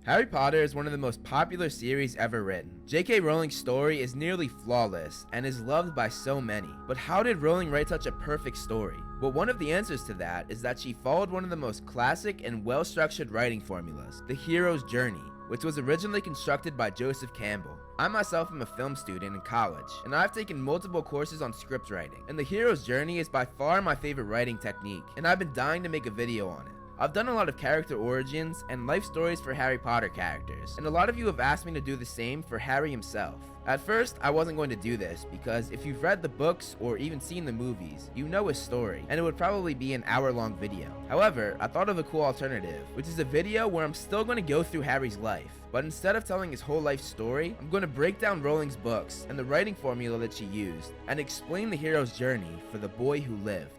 Harry Potter is one of the most popular series ever written. J.K. Rowling's story is nearly flawless and is loved by so many. But how did Rowling write such a perfect story? Well, one of the answers to that is that she followed one of the most classic and well-structured writing formulas, the hero's journey, which was originally constructed by Joseph Campbell. I myself am a film student in college, and I've taken multiple courses on script writing, and the hero's journey is by far my favorite writing technique, and I've been dying to make a video on it. I've done a lot of character origins and life stories for Harry Potter characters, and a lot of you have asked me to do the same for Harry himself. At first, I wasn't going to do this because if you've read the books or even seen the movies, you know his story, and it would probably be an hour-long video. However, I thought of a cool alternative, which is a video where I'm still going to go through Harry's life, but instead of telling his whole life story, I'm going to break down Rowling's books and the writing formula that she used, and explain the hero's journey for the boy who lived.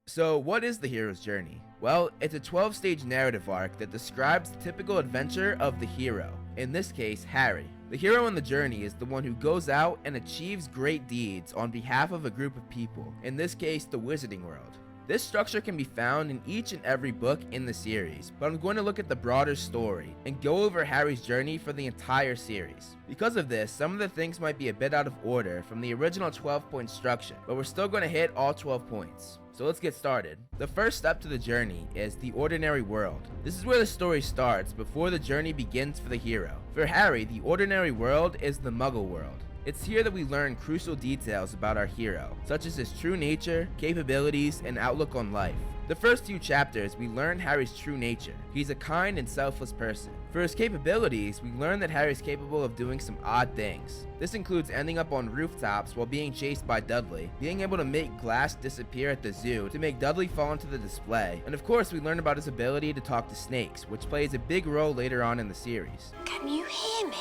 So what is the hero's journey? Well, it's a 12-stage narrative arc that describes the typical adventure of the hero, in this case, Harry. The hero in the journey is the one who goes out and achieves great deeds on behalf of a group of people, in this case, the Wizarding World. This structure can be found in each and every book in the series, but I'm going to look at the broader story and go over Harry's journey for the entire series. Because of this, some of the things might be a bit out of order from the original 12-point structure, but we're still going to hit all 12 points. So let's get started. The first step to the journey is the ordinary world. This is where the story starts before the journey begins for the hero. For Harry, the ordinary world is the Muggle world. It's here that we learn crucial details about our hero, such as his true nature, capabilities, and outlook on life. The first few chapters, we learn Harry's true nature. He's a kind and selfless person. For his capabilities, we learn that Harry's capable of doing some odd things. This includes ending up on rooftops while being chased by Dudley, being able to make glass disappear at the zoo to make Dudley fall into the display, and of course we learn about his ability to talk to snakes, which plays a big role later on in the series. Can you hear me?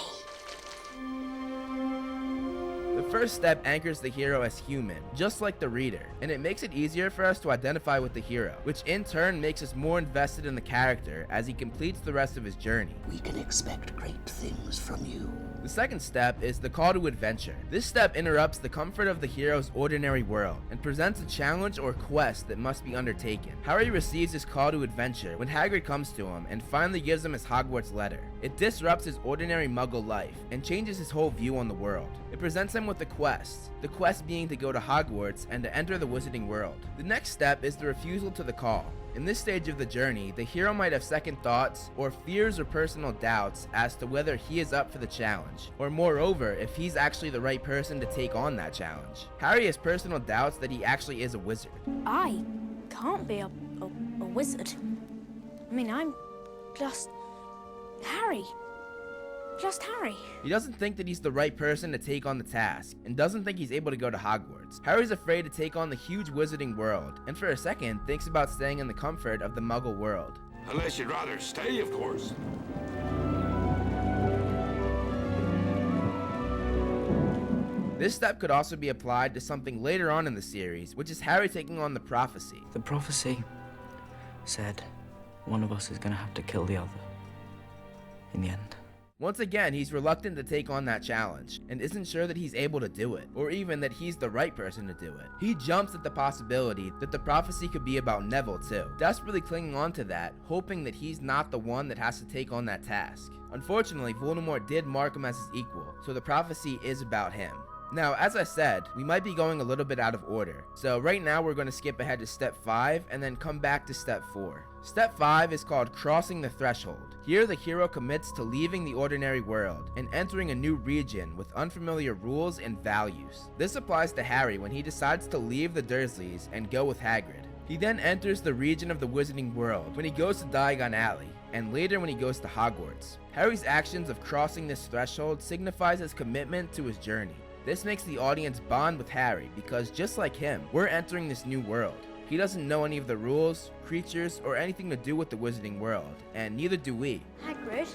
The first step anchors the hero as human, just like the reader, and it makes it easier for us to identify with the hero, which in turn makes us more invested in the character as he completes the rest of his journey. We can expect great things from you. The second step is the call to adventure. This step interrupts the comfort of the hero's ordinary world and presents a challenge or quest that must be undertaken. Harry receives his call to adventure when Hagrid comes to him and finally gives him his Hogwarts letter. It disrupts his ordinary Muggle life and changes his whole view on the world. It presents him with a quest, the quest being to go to Hogwarts and to enter the Wizarding World. The next step is the refusal to the call. In this stage of the journey, the hero might have second thoughts or fears or personal doubts as to whether he is up for the challenge, or moreover, if he's actually the right person to take on that challenge. Harry has personal doubts that he actually is a wizard. I can't be a wizard. I mean, I'm just Harry. Just Harry. He doesn't think that he's the right person to take on the task, and doesn't think he's able to go to Hogwarts. Harry's afraid to take on the huge wizarding world, and for a second thinks about staying in the comfort of the Muggle world. Unless you'd rather stay, of course. This step could also be applied to something later on in the series, which is Harry taking on the prophecy. The prophecy said one of us is going to have to kill the other in the end. Once again, he's reluctant to take on that challenge, and isn't sure that he's able to do it, or even that he's the right person to do it. He jumps at the possibility that the prophecy could be about Neville too, desperately clinging on to that, hoping that he's not the one that has to take on that task. Unfortunately, Voldemort did mark him as his equal, so the prophecy is about him. Now, as I said, we might be going a little bit out of order, so right now we're going to skip ahead to step 5 and then come back to step 4. Step 5 is called Crossing the Threshold. Here the hero commits to leaving the ordinary world and entering a new region with unfamiliar rules and values. This applies to Harry when he decides to leave the Dursleys and go with Hagrid. He then enters the region of the Wizarding World when he goes to Diagon Alley, and later when he goes to Hogwarts. Harry's actions of crossing this threshold signifies his commitment to his journey. This makes the audience bond with Harry because just like him, we're entering this new world. He doesn't know any of the rules, creatures, or anything to do with the Wizarding World, and neither do we. Hagrid,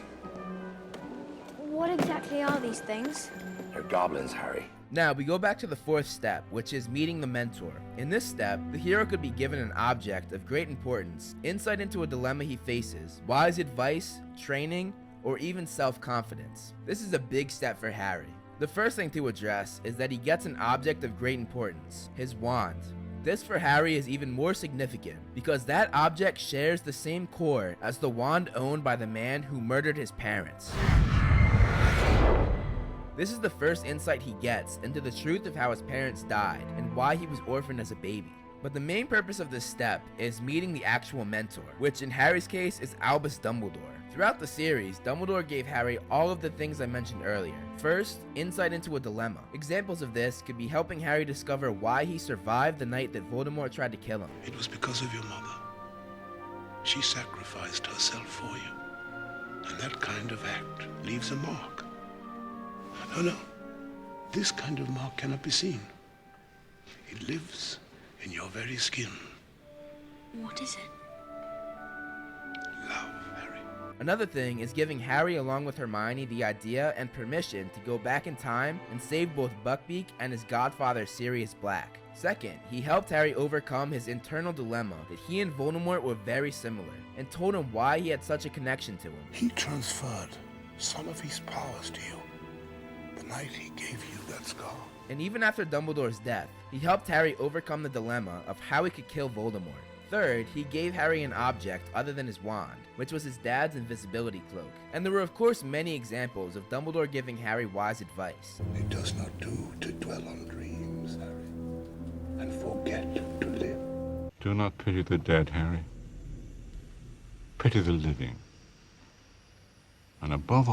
what exactly are these things? They're goblins, Harry. Now, we go back to the fourth step, which is meeting the mentor. In this step, the hero could be given an object of great importance, insight into a dilemma he faces, wise advice, training, or even self-confidence. This is a big step for Harry. The first thing to address is that he gets an object of great importance, his wand. This for Harry is even more significant because that object shares the same core as the wand owned by the man who murdered his parents. This is the first insight he gets into the truth of how his parents died and why he was orphaned as a baby. But the main purpose of this step is meeting the actual mentor, which in Harry's case is Albus Dumbledore. Throughout the series, Dumbledore gave Harry all of the things I mentioned earlier. First, insight into a dilemma. Examples of this could be helping Harry discover why he survived the night that Voldemort tried to kill him. It was because of your mother. She sacrificed herself for you. And that kind of act leaves a mark. No. This kind of mark cannot be seen. It lives in your very skin. What is it? Love, Harry. Another thing is giving Harry along with Hermione the idea and permission to go back in time and save both Buckbeak and his godfather Sirius Black. Second, he helped Harry overcome his internal dilemma that he and Voldemort were very similar and told him why he had such a connection to him. He transferred some of his powers to you the night he gave you that scar. And even after Dumbledore's death, he helped Harry overcome the dilemma of how he could kill Voldemort. Third, he gave Harry an object other than his wand, which was his dad's invisibility cloak. And there were of course many examples of Dumbledore giving Harry wise advice. It does not do to dwell on dreams, Harry, and forget to live. Do not pity the dead, Harry. Pity the living. And above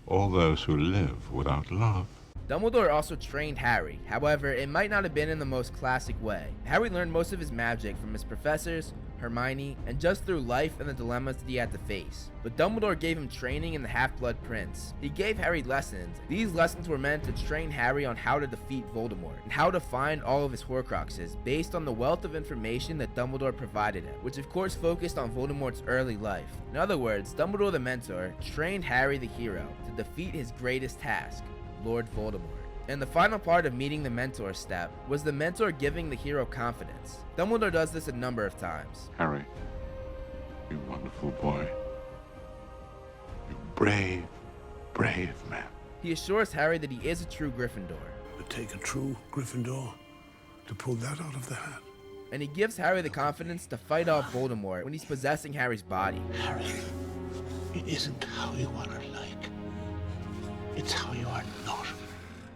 all those who live without love. Dumbledore also trained Harry, however, it might not have been in the most classic way. Harry learned most of his magic from his professors, Hermione, and just through life and the dilemmas that he had to face. But Dumbledore gave him training in the Half-Blood Prince. He gave Harry lessons. These lessons were meant to train Harry on how to defeat Voldemort, and how to find all of his Horcruxes based on the wealth of information that Dumbledore provided him, which of course focused on Voldemort's early life. In other words, Dumbledore the Mentor trained Harry the hero to defeat his greatest task, Lord Voldemort. And the final part of meeting the mentor step was the mentor giving the hero confidence. Dumbledore does this a number of times. Harry, you wonderful boy. You brave, brave man. He assures Harry that he is a true Gryffindor. It take a true Gryffindor to pull that out of the hat. And he gives Harry the confidence to fight off Voldemort when he's possessing Harry's body. Harry, it isn't how you are like. It's how you are not.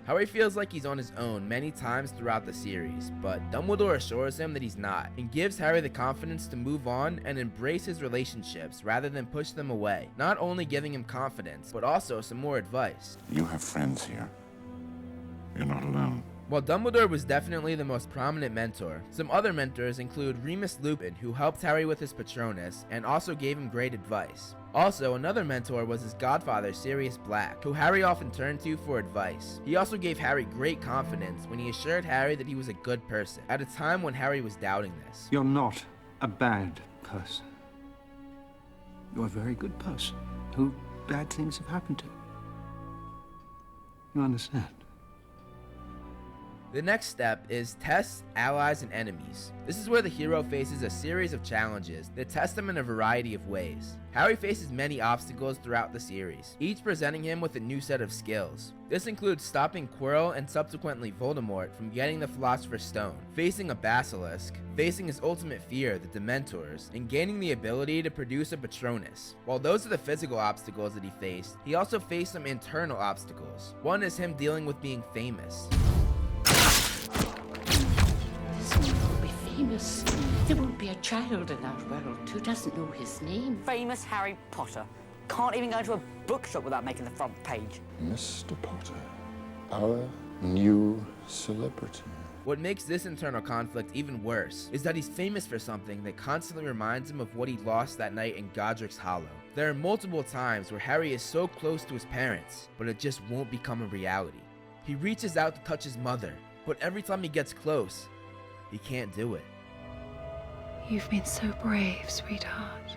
Harry feels like he's on his own many times throughout the series, but Dumbledore assures him that he's not, and gives Harry the confidence to move on and embrace his relationships rather than push them away, not only giving him confidence, but also some more advice. You have friends here. You're not alone. While Dumbledore was definitely the most prominent mentor, some other mentors include Remus Lupin, who helped Harry with his Patronus and also gave him great advice. Also, another mentor was his godfather, Sirius Black, who Harry often turned to for advice. He also gave Harry great confidence when he assured Harry that he was a good person, at a time when Harry was doubting this. You're not a bad person. You're a very good person who bad things have happened to. You understand? The next step is tests, allies, and enemies. This is where the hero faces a series of challenges that test him in a variety of ways. Harry faces many obstacles throughout the series, each presenting him with a new set of skills. This includes stopping Quirrell and subsequently Voldemort from getting the Philosopher's Stone, facing a basilisk, facing his ultimate fear, the Dementors, and gaining the ability to produce a Patronus. While those are the physical obstacles that he faced, he also faced some internal obstacles. One is him dealing with being famous. Famous. There won't be a child in our world who doesn't know his name. Famous Harry Potter. Can't even go to a bookshop without making the front page. Mr. Potter, our new celebrity. What makes this internal conflict even worse is that he's famous for something that constantly reminds him of what he lost that night in Godric's Hollow. There are multiple times where Harry is so close to his parents, but it just won't become a reality. He reaches out to touch his mother, but every time he gets close, he can't do it. You've been so brave, sweetheart.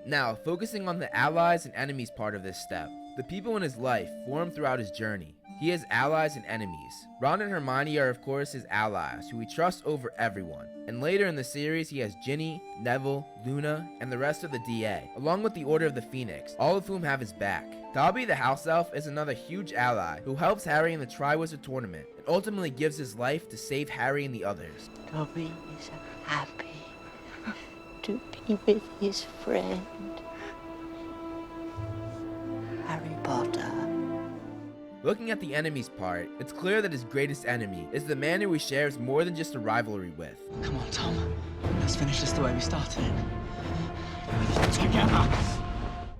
Now, focusing on the allies and enemies part of this step, the people in his life form throughout his journey. He has allies and enemies. Ron and Hermione are of course his allies, who he trusts over everyone. And later in the series he has Ginny, Neville, Luna, and the rest of the DA, along with the Order of the Phoenix, all of whom have his back. Dobby the House Elf is another huge ally who helps Harry in the Triwizard Tournament and ultimately gives his life to save Harry and the others. Dobby is happy to be with his friend, Harry Potter. Looking at the enemies part, it's clear that his greatest enemy is the man who he shares more than just a rivalry with. Come on, Tom. Let's finish this the way we started. Together.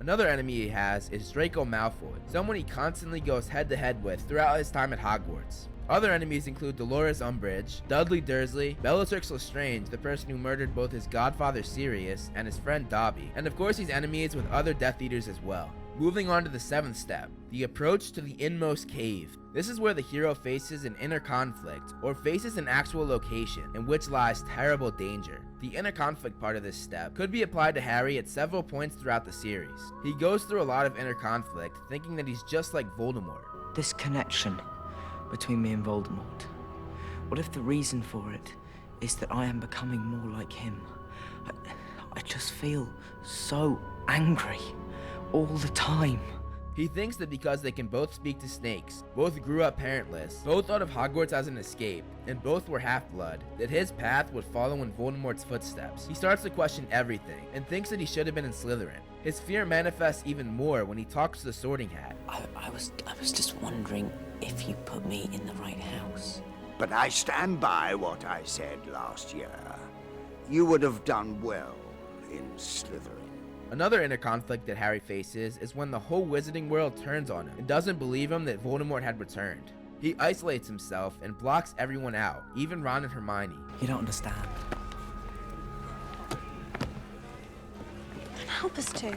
Another enemy he has is Draco Malfoy, someone he constantly goes head to head with throughout his time at Hogwarts. Other enemies include Dolores Umbridge, Dudley Dursley, Bellatrix Lestrange, the person who murdered both his godfather Sirius and his friend Dobby, and of course he's enemies with other Death Eaters as well. Moving on to the 7th step, the approach to the inmost cave. This is where the hero faces an inner conflict, or faces an actual location in which lies terrible danger. The inner conflict part of this step could be applied to Harry at several points throughout the series. He goes through a lot of inner conflict, thinking that he's just like Voldemort. This connection between me and Voldemort. What if the reason for it is that I am becoming more like him? I just feel so angry all the time. He thinks that because they can both speak to snakes, both grew up parentless, both thought of Hogwarts as an escape, and both were half-blood, that his path would follow in Voldemort's footsteps. He starts to question everything, and thinks that he should have been in Slytherin. His fear manifests even more when he talks to the Sorting Hat. I was just wondering if you put me in the right house. But I stand by what I said last year. You would have done well in Slytherin. Another inner conflict that Harry faces is when the whole wizarding world turns on him and doesn't believe him that Voldemort had returned. He isolates himself and blocks everyone out, even Ron and Hermione. You don't understand. Help us to.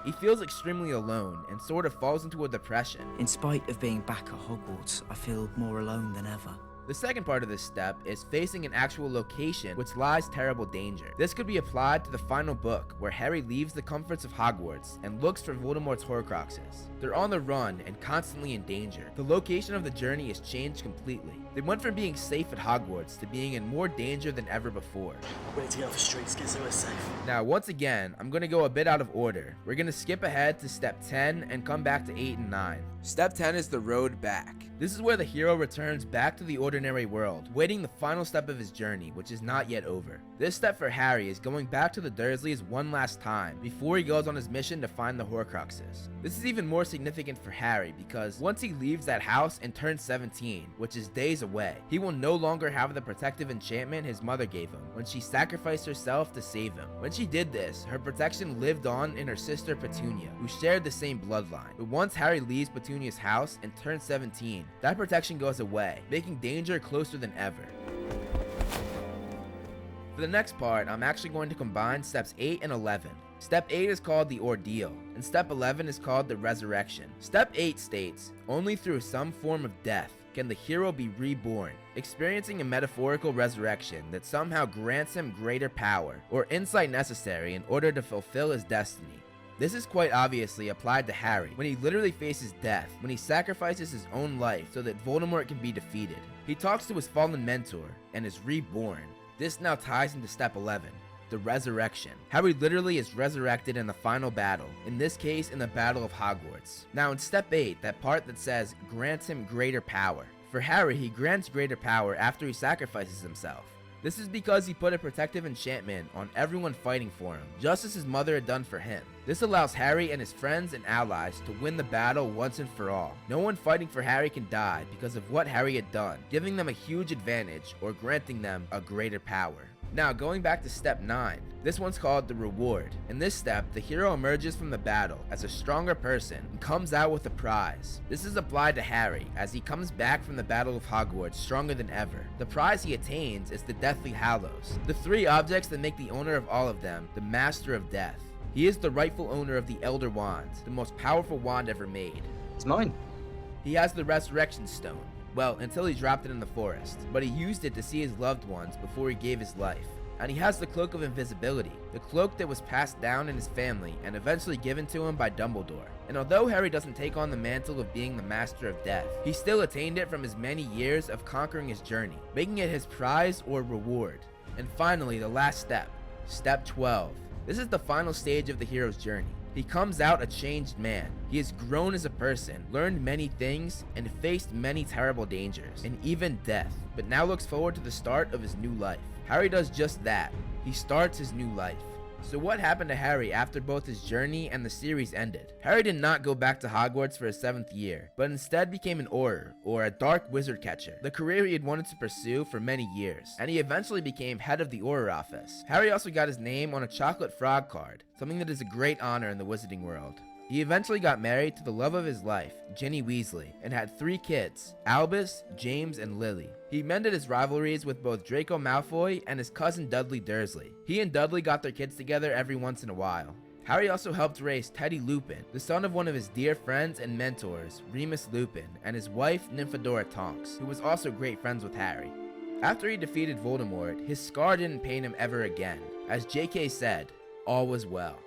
He feels extremely alone and sort of falls into a depression. In spite of being back at Hogwarts, I feel more alone than ever. The second part of this step is facing an actual location which lies terrible danger. This could be applied to the final book, where Harry leaves the comforts of Hogwarts and looks for Voldemort's Horcruxes. They're on the run and constantly in danger. The location of the journey is changed completely. They went from being safe at Hogwarts to being in more danger than ever before. Ready to get off the streets, get somewhere safe. Now, once again, I'm going to go a bit out of order. We're going to skip ahead to step 10 and come back to 8 and 9. Step 10 is the road back. This is where the hero returns back to the ordinary world, waiting the final step of his journey, which is not yet over. This step for Harry is going back to the Dursleys one last time before he goes on his mission to find the Horcruxes. This is even more significant for Harry because once he leaves that house and turns 17, which is days away, he will no longer have the protective enchantment his mother gave him when she sacrificed herself to save him. When she did this, her protection lived on in her sister Petunia, who shared the same bloodline. But once Harry leaves Petunia's house and turns 17, that protection goes away, making danger closer than ever. For the next part, I'm actually going to combine steps 8 and 11. Step 8 is called the ordeal, and step 11 is called the resurrection. Step 8 states, only through some form of death can the hero be reborn, experiencing a metaphorical resurrection that somehow grants him greater power or insight necessary in order to fulfill his destiny. This is quite obviously applied to Harry when he literally faces death, when he sacrifices his own life so that Voldemort can be defeated. He talks to his fallen mentor and is reborn. This now ties into step 11, the resurrection. Harry literally is resurrected in the final battle, in this case in the Battle of Hogwarts. Now in step 8, that part that says grants him greater power. For Harry, he grants greater power after he sacrifices himself. This is because he put a protective enchantment on everyone fighting for him, just as his mother had done for him. This allows Harry and his friends and allies to win the battle once and for all. No one fighting for Harry can die because of what Harry had done, giving them a huge advantage or granting them a greater power. Now going back to step 9, this one's called the reward. In this step, the hero emerges from the battle as a stronger person and comes out with a prize. This is applied to Harry as he comes back from the Battle of Hogwarts stronger than ever. The prize he attains is the Deathly Hallows, the 3 objects that make the owner of all of them the Master of Death. He is the rightful owner of the Elder Wand, the most powerful wand ever made. It's mine. He has the Resurrection Stone. Well, until he dropped it in the forest, but he used it to see his loved ones before he gave his life. And he has the Cloak of Invisibility, the cloak that was passed down in his family and eventually given to him by Dumbledore. And although Harry doesn't take on the mantle of being the Master of Death, he still attained it from his many years of conquering his journey, making it his prize or reward. And finally, the last step, Step 12. This is the final stage of the hero's journey. He comes out a changed man. He has grown as a person, learned many things, and faced many terrible dangers, and even death, but now looks forward to the start of his new life. Harry does just that. He starts his new life. So what happened to Harry after both his journey and the series ended? Harry did not go back to Hogwarts for his 7th year, but instead became an Auror, or a dark wizard catcher, the career he had wanted to pursue for many years, and he eventually became head of the Auror office. Harry also got his name on a chocolate frog card, something that is a great honor in the wizarding world. He eventually got married to the love of his life, Ginny Weasley, and had 3 kids, Albus, James, and Lily. He mended his rivalries with both Draco Malfoy and his cousin Dudley Dursley. He and Dudley got their kids together every once in a while. Harry also helped raise Teddy Lupin, the son of one of his dear friends and mentors, Remus Lupin, and his wife, Nymphadora Tonks, who was also great friends with Harry. After he defeated Voldemort, his scar didn't pain him ever again. As J.K. said, all was well.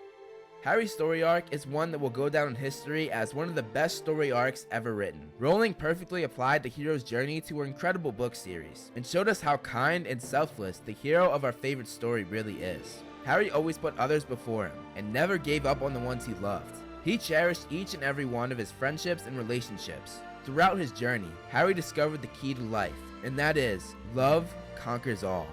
Harry's story arc is one that will go down in history as one of the best story arcs ever written. Rowling perfectly applied the hero's journey to her incredible book series, and showed us how kind and selfless the hero of our favorite story really is. Harry always put others before him, and never gave up on the ones he loved. He cherished each and every one of his friendships and relationships. Throughout his journey, Harry discovered the key to life, and that is, love conquers all.